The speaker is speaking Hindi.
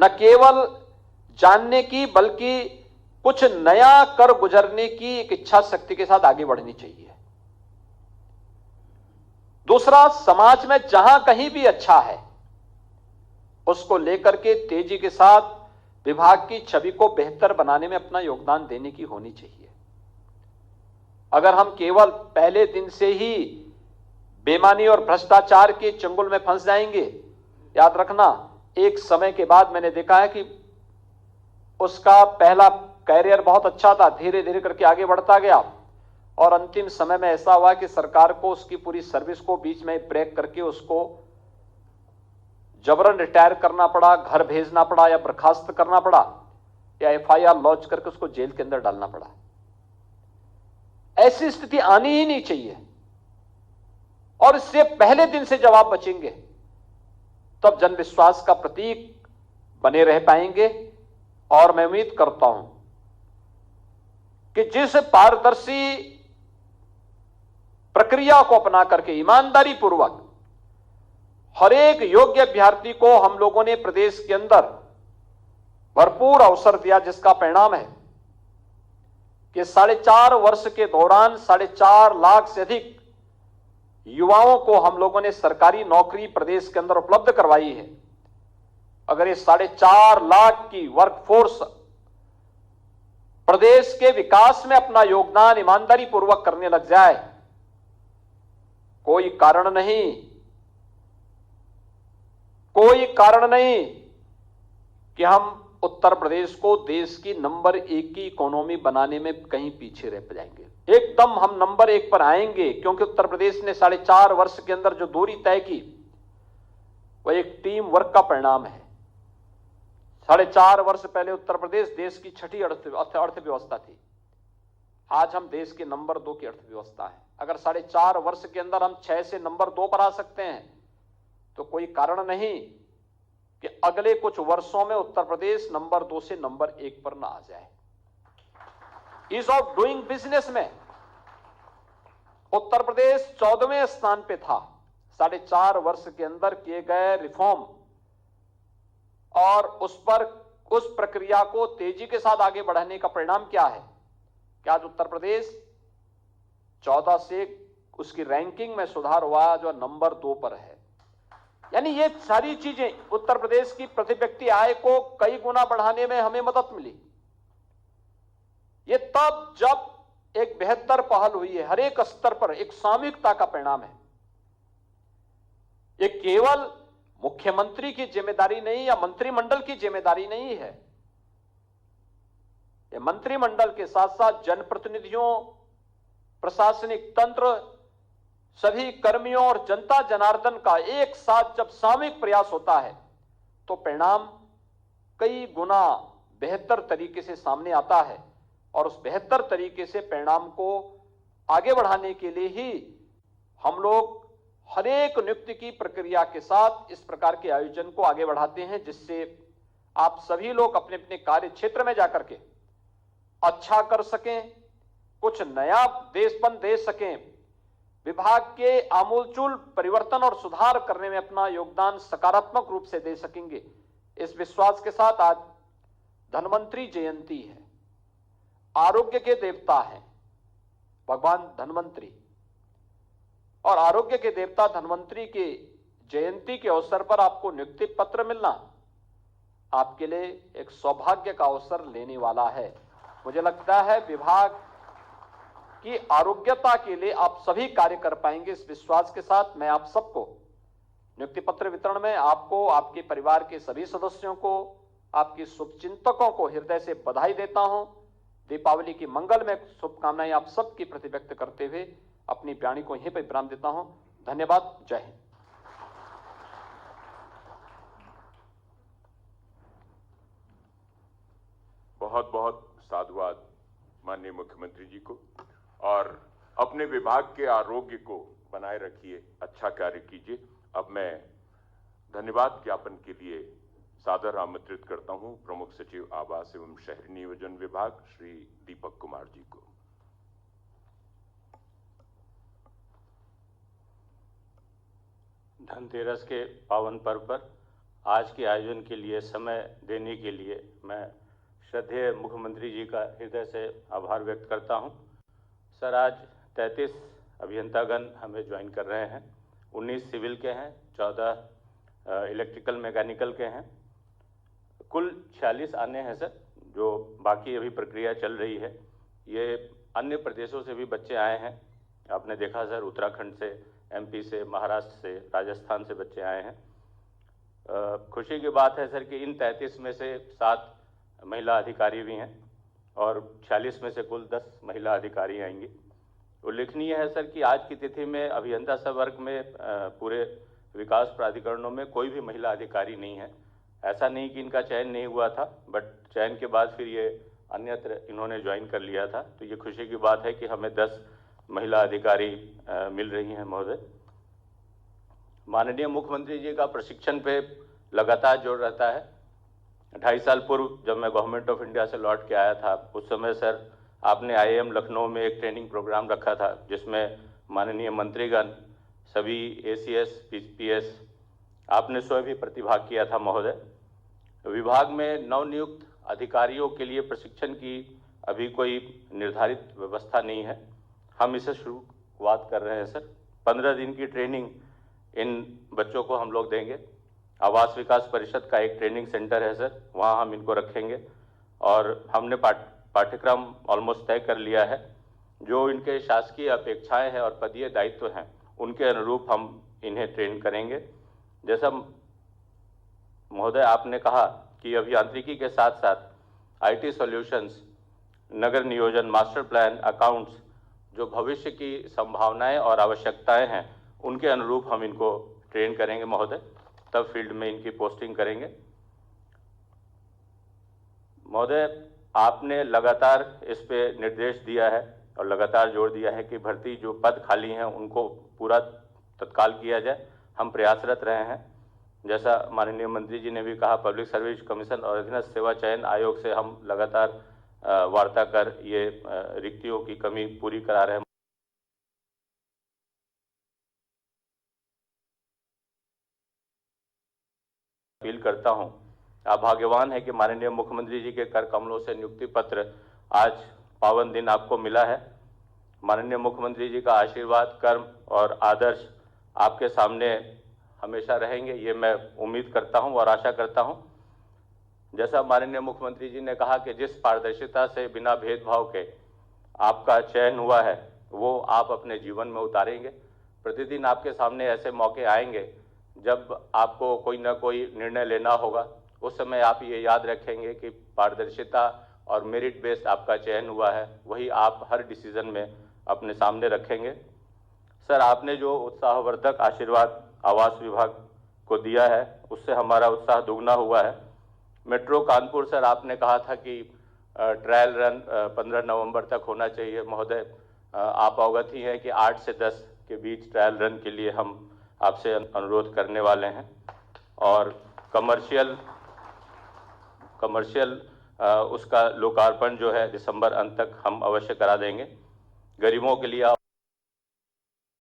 न केवल जानने की बल्कि कुछ नया कर गुजरने की एक इच्छा शक्ति के साथ आगे बढ़नी चाहिए। दूसरा, समाज में जहां कहीं भी अच्छा है उसको लेकर के तेजी के साथ विभाग की छवि को बेहतर बनाने में अपना योगदान देने की होनी चाहिए। अगर हम केवल पहले दिन से ही बेईमानी और भ्रष्टाचार के चंगुल में फंस जाएंगे, याद रखना एक समय के बाद मैंने देखा है कि उसका पहला कैरियर बहुत अच्छा था, धीरे धीरे करके आगे बढ़ता गया और अंतिम समय में ऐसा हुआ कि सरकार को उसकी पूरी सर्विस को बीच में ब्रेक करके उसको जबरन रिटायर करना पड़ा, घर भेजना पड़ा या बर्खास्त करना पड़ा या एफआईआर लॉन्च करके उसको जेल के अंदर डालना पड़ा। ऐसी स्थिति आनी ही नहीं चाहिए और इससे पहले दिन से जब आप बचेंगे तब जन विश्वास का प्रतीक बने रह पाएंगे। और मैं उम्मीद करता हूं कि जिस पारदर्शी प्रक्रिया को अपना करके ईमानदारी पूर्वक हर एक योग्य अभ्यर्थी को हम लोगों ने प्रदेश के अंदर भरपूर अवसर दिया, जिसका परिणाम है कि 4.5 वर्ष के दौरान 4.5 लाख से अधिक युवाओं को हम लोगों ने सरकारी नौकरी प्रदेश के अंदर उपलब्ध करवाई है। अगर ये 4.5 लाख की वर्कफोर्स प्रदेश के विकास में अपना योगदान ईमानदारी पूर्वक करने लग जाए, कोई कारण नहीं कि हम उत्तर प्रदेश को देश की नंबर 1 की इकोनॉमी बनाने में कहीं पीछे रह जाएंगे। एकदम हम नंबर 1 पर आएंगे, क्योंकि उत्तर प्रदेश ने 4.5 वर्ष के अंदर जो दूरी तय की वह एक टीम वर्क का परिणाम है। 4.5 वर्ष पहले उत्तर प्रदेश देश की 6ठी अर्थव्यवस्था थी, आज हम देश के नंबर 2 की अर्थव्यवस्था है। अगर 4.5 वर्ष के अंदर हम 6 से नंबर 2 पर आ सकते हैं तो कोई कारण नहीं कि अगले कुछ वर्षों में उत्तर प्रदेश नंबर 2 से नंबर 1 पर ना आ जाए। ईज ऑफ डूइंग बिजनेस में उत्तर प्रदेश 14वें स्थान पे था। 4.5 वर्ष के अंदर किए गए रिफॉर्म और उस प्रक्रिया को तेजी के साथ आगे बढ़ाने का परिणाम क्या है कि आज उत्तर प्रदेश 14 से उसकी रैंकिंग में सुधार हुआ जो नंबर 2 पर है। यानी ये सारी चीजें उत्तर प्रदेश की प्रति व्यक्ति आय को कई गुना बढ़ाने में हमें मदद मिली। ये तब जब एक बेहतर पहल हुई है, हर एक स्तर पर एक सामूहिकता का परिणाम है। ये केवल मुख्यमंत्री की जिम्मेदारी नहीं या मंत्रिमंडल की जिम्मेदारी नहीं है, ये मंत्रिमंडल के साथ साथ जनप्रतिनिधियों, प्रशासनिक तंत्र, सभी कर्मियों और जनता जनार्दन का एक साथ जब सामूहिक प्रयास होता है तो परिणाम कई गुना बेहतर तरीके से सामने आता है। और उस बेहतर तरीके से परिणाम को आगे बढ़ाने के लिए ही हम लोग हर एक नियुक्ति की प्रक्रिया के साथ इस प्रकार के आयोजन को आगे बढ़ाते हैं, जिससे आप सभी लोग अपने अपने कार्य क्षेत्र में जाकर के अच्छा कर सकें, कुछ नया देशपन दे सकें, विभाग के आमूलचूल परिवर्तन और सुधार करने में अपना योगदान सकारात्मक रूप से दे सकेंगे। इस विश्वास के साथ आज धन्वंतरी जयंती है, आरोग्य के देवता हैं भगवान धन्वंतरी, और आरोग्य के देवता धन्वंतरी की जयंती के अवसर पर आपको नियुक्ति पत्र मिलना आपके लिए एक सौभाग्य का अवसर लेने वाला है। मुझे लगता है विभाग की आरोग्यता के लिए आप सभी कार्य कर पाएंगे। इस विश्वास के साथ मैं आप सबको नियुक्ति पत्र वितरण में आपको, आपके परिवार के सभी सदस्यों को, आपके शुभचिंतकों को हृदय से बधाई देता हूं। दीपावली की मंगल में शुभकामनाएं आप सबकी प्रति व्यक्त करते हुए अपनी वाणी को यहीं पर विराम देता हूं। धन्यवाद। जय हिंद। बहुत बहुत साधुवाद माननीय मुख्यमंत्री जी को, और अपने विभाग के आरोग्य को बनाए रखिए, अच्छा कार्य कीजिए। अब मैं धन्यवाद ज्ञापन के लिए सादर आमंत्रित करता हूं प्रमुख सचिव आवास एवं शहरी नियोजन विभाग श्री दीपक कुमार जी को। धनतेरस के पावन पर्व पर आज के आयोजन के लिए समय देने के लिए मैं श्रद्धेय मुख्यमंत्री जी का हृदय से आभार व्यक्त करता हूं। सर, आज 33 अभियंतागण हमें ज्वाइन कर रहे हैं। 19 सिविल के हैं, 14 इलेक्ट्रिकल मैकेनिकल के हैं, कुल 46 आने हैं सर, जो बाकी अभी प्रक्रिया चल रही है। ये अन्य प्रदेशों से भी बच्चे आए हैं। आपने देखा सर, उत्तराखंड से, MP से, महाराष्ट्र से, राजस्थान से बच्चे आए हैं। खुशी की बात है सर कि इन 33 में से 7 महिला अधिकारी भी हैं और 46 में से कुल 10 महिला अधिकारी आएंगी। उल्लेखनीय है सर कि आज की तिथि में अभियंता संवर्ग में पूरे विकास प्राधिकरणों में कोई भी महिला अधिकारी नहीं है। ऐसा नहीं कि इनका चयन नहीं हुआ था, बट चयन के बाद फिर ये अन्यत्र इन्होंने ज्वाइन कर लिया था। तो ये खुशी की बात है कि हमें 10 महिला अधिकारी मिल रही हैं महोदय। माननीय मुख्यमंत्री जी का प्रशिक्षण पे लगातार जोर रहता है। 2.5 साल पूर्व जब मैं गवर्नमेंट ऑफ इंडिया से लौट के आया था, उस समय सर आपने IIM लखनऊ में एक ट्रेनिंग प्रोग्राम रखा था, जिसमें माननीय मंत्रीगण, सभी ACS, PS आपने स्वयं भी प्रतिभाग किया था महोदय। विभाग में नवनियुक्त अधिकारियों के लिए प्रशिक्षण की अभी कोई निर्धारित व्यवस्था नहीं है। हम इसे शुरुआत कर रहे हैं सर। 15 दिन की ट्रेनिंग इन बच्चों को हम लोग देंगे। आवास विकास परिषद का एक ट्रेनिंग सेंटर है सर, वहाँ हम इनको रखेंगे और हमने पाठ्यक्रम ऑलमोस्ट तय कर लिया है। जो इनके शासकीय अपेक्षाएं हैं और पदीय दायित्व हैं, उनके अनुरूप हम इन्हें ट्रेन करेंगे। जैसा महोदय आपने कहा कि अभियांत्रिकी के साथ साथ IT सॉल्यूशंस, नगर नियोजन, मास्टर प्लान, अकाउंट्स, जो भविष्य की संभावनाएं और आवश्यकताएं हैं, उनके अनुरूप हम इनको ट्रेन करेंगे महोदय, तब फील्ड में इनकी पोस्टिंग करेंगे। महोदय, आपने लगातार इस पे निर्देश दिया है और लगातार जोर दिया है कि भर्ती जो पद खाली हैं उनको पूरा तत्काल किया जाए। हम प्रयासरत रहे हैं। जैसा माननीय मंत्री जी ने भी कहा, पब्लिक सर्विस कमीशन और अधीनस्थ सेवा चयन आयोग से हम लगातार वार्ता कर ये रिक्तियों की कमी पूरी करा रहे हैं। अपील करता हूं, आप भाग्यवान है कि माननीय मुख्यमंत्री जी के कर कमलों से नियुक्ति पत्र आज पावन दिन आपको मिला है। माननीय मुख्यमंत्री जी का आशीर्वाद, कर्म और आदर्श आपके सामने हमेशा रहेंगे, ये मैं उम्मीद करता हूं और आशा करता हूं। जैसा माननीय मुख्यमंत्री जी ने कहा कि जिस पारदर्शिता से बिना भेदभाव के आपका चयन हुआ है, वो आप अपने जीवन में उतारेंगे। प्रतिदिन आपके सामने ऐसे मौके आएंगे जब आपको कोई ना कोई निर्णय लेना होगा। उस समय आप ये याद रखेंगे कि पारदर्शिता और मेरिट बेस्ड आपका चयन हुआ है, वही आप हर डिसीजन में अपने सामने रखेंगे। सर, आपने जो उत्साहवर्धक आशीर्वाद आवास विभाग को दिया है, उससे हमारा उत्साह दुगना हुआ है। मेट्रो कानपुर सर, आपने कहा था कि ट्रायल रन 15 नवंबर तक होना चाहिए। महोदय, आप अवगत ही हैं कि 8 से 10 के बीच ट्रायल रन के लिए हम आपसे अनुरोध करने वाले हैं और कमर्शियल उसका लोकार्पण जो है दिसंबर अंत तक हम अवश्य करा देंगे। गरीबों के लिए